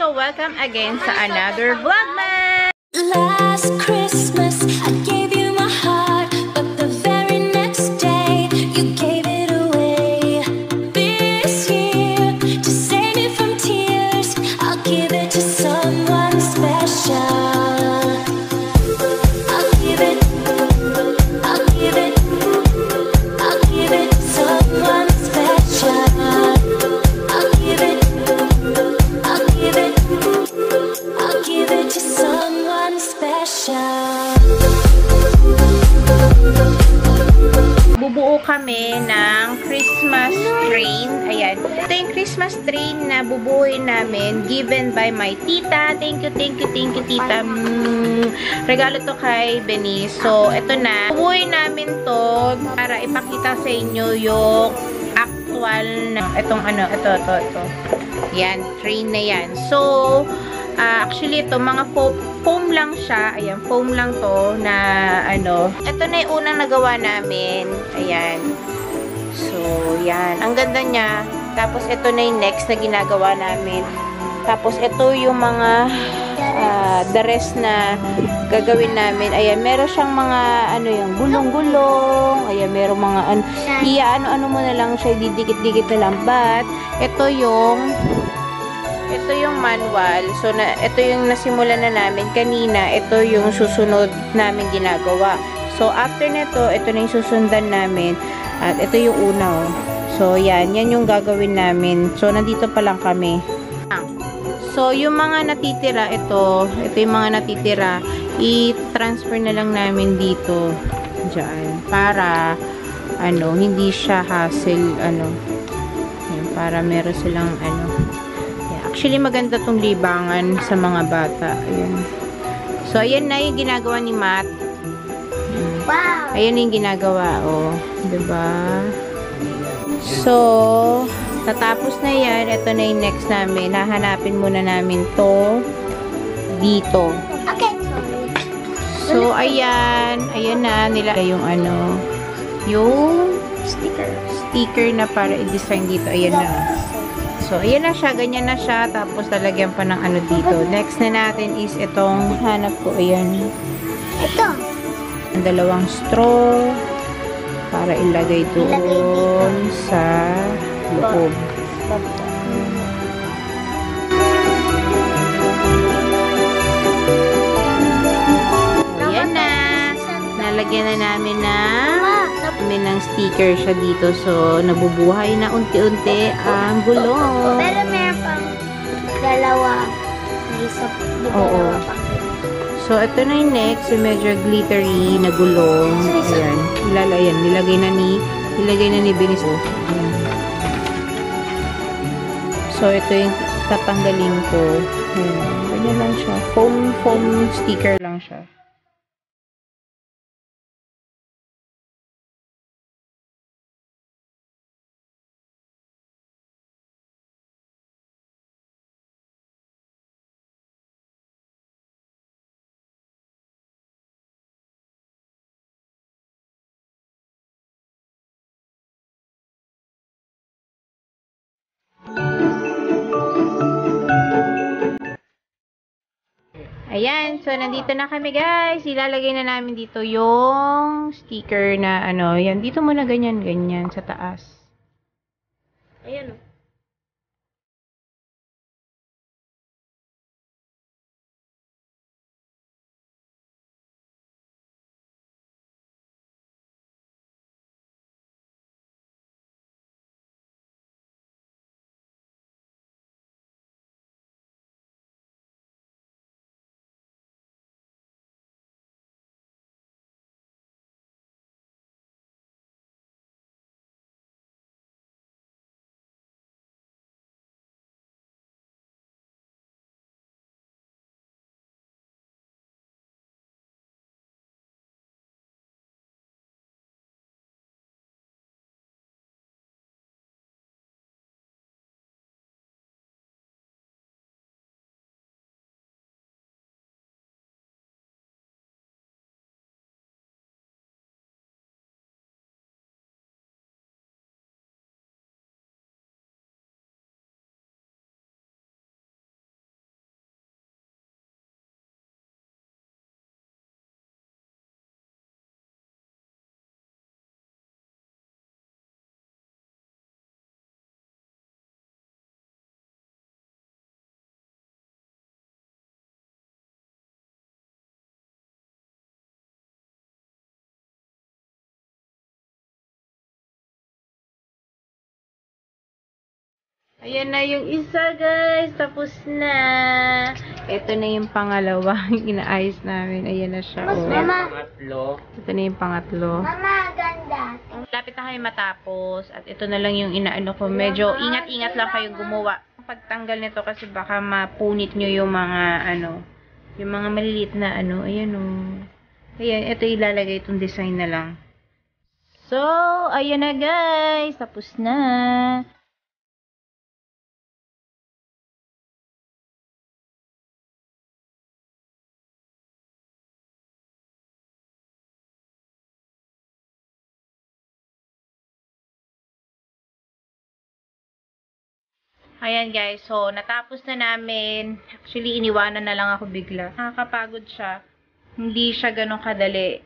So welcome again sa another Vlogmas! Last Christmas, I gave you my heart, but the very next day, you gave it away. This year, to save me from tears, I'll give it to someone special. I'll give it to someone special. I'll give it to someone special. Bubuo kami ng Christmas train. Ayan. Ito yung Christmas train na bubuuin namin, given by my tita. Thank you, tita. Regalo to kay Benice. So, ito na. Bubuuin namin to para ipakita sa inyo yung actual na, itong ano, ito. Yan, train na yan. So, actually, ito, mga foam lang siya. Ayan, foam lang to na, ano. Ito na yung unang nagawa namin. Ayan. So, yan. Ang ganda niya. Tapos, ito na yung next na ginagawa namin. Tapos, ito yung mga the rest na gagawin namin. Ayan, meron siyang mga, ano yung gulong-gulong. Ayan, meron mga, ano mo na lang siya, didikit-dikit na lang. But, ito yung manual. So, ito yung nasimulan na namin kanina. Ito yung susunod namin ginagawa. So, after nito, ito na yung susundan namin. At ito yung una. So, yan yung gagawin namin. So, nandito pa lang kami. So, yung mga natitira, ito yung mga natitira, i-transfer na lang namin dito. Diyan. Para, hindi siya hassle, yan, para meron silang, Actually, maganda tong libangan sa mga bata. Ayan. So, ayan na yung ginagawa ni Matt. Wow! Ayan yung ginagawa, diba? So, tatapos na yan. Ito na yung next namin. Hahanapin muna namin to dito. Okay. So, ayan. Ayan na. Nilagay yung yung sticker na para i-design dito. Ayan na. So, ayan na siya. Ganyan na siya. Tapos, lalagyan pa ng dito. Next na natin is itong hanap ko. Ayan. Ito. Ang dalawang straw para ilagay doon sa loob. Ayan na. Nalagyan na namin ng sticker siya dito. So, nabubuhay na unti-unti ang gulong. Pero meron pang dalawa. Oo. So, ito na yung next. Yung medyo glittery na gulong. Ayan. Nilagay na ni Benice. Ayan. So, ito yung tatanggalin ko. Ayan. Ganyan lang siya. Foam sticker lang siya. Ayan, so nandito na kami guys. Ilalagay na namin dito yung sticker na yan. Dito muna ganyan sa taas. Ayan o. Ayan na yung isa, guys. Tapos na. Ito na yung pangalawa. Inaayos namin. Ayan na siya. Oh. Mama. Ito na yung pangatlo. Mama, ganda. Lapit na kayo matapos. At ito na lang yung inaano ko. Medyo ingat-ingat lang kayong gumawa. Pagtanggal nito kasi baka mapunit nyo yung mga yung mga maliliit na ayan o. Ayan, ito ilalagay itong design na lang. So, ayan na guys. Tapos na. Ayan guys, so natapos na namin. Actually, iniwanan na lang ako bigla. Nakakapagod siya. Hindi siya ganun kadali.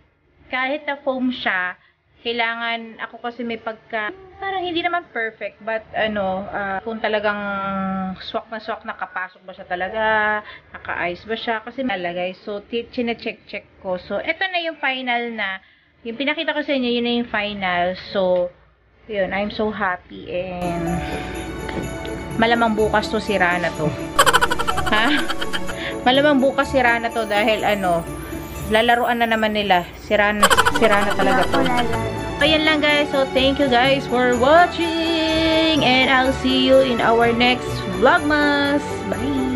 Kahit na foam siya, kailangan, ako kasi may parang hindi naman perfect, but kung talagang swak na kapasok ba siya talaga, naka-ice ba siya, kasi nalagay. So, chine-check ko. So, eto na yung final na, yung pinakita ko sa inyo, yun na yung final. So, yun, I'm so happy and malamang bukas to sira na to. Ha? Malamang bukas sira na to dahil lalaruan na naman nila. Sira na talaga to. Ayan lang guys. So thank you guys for watching and I'll see you in our next vlogmas. Bye!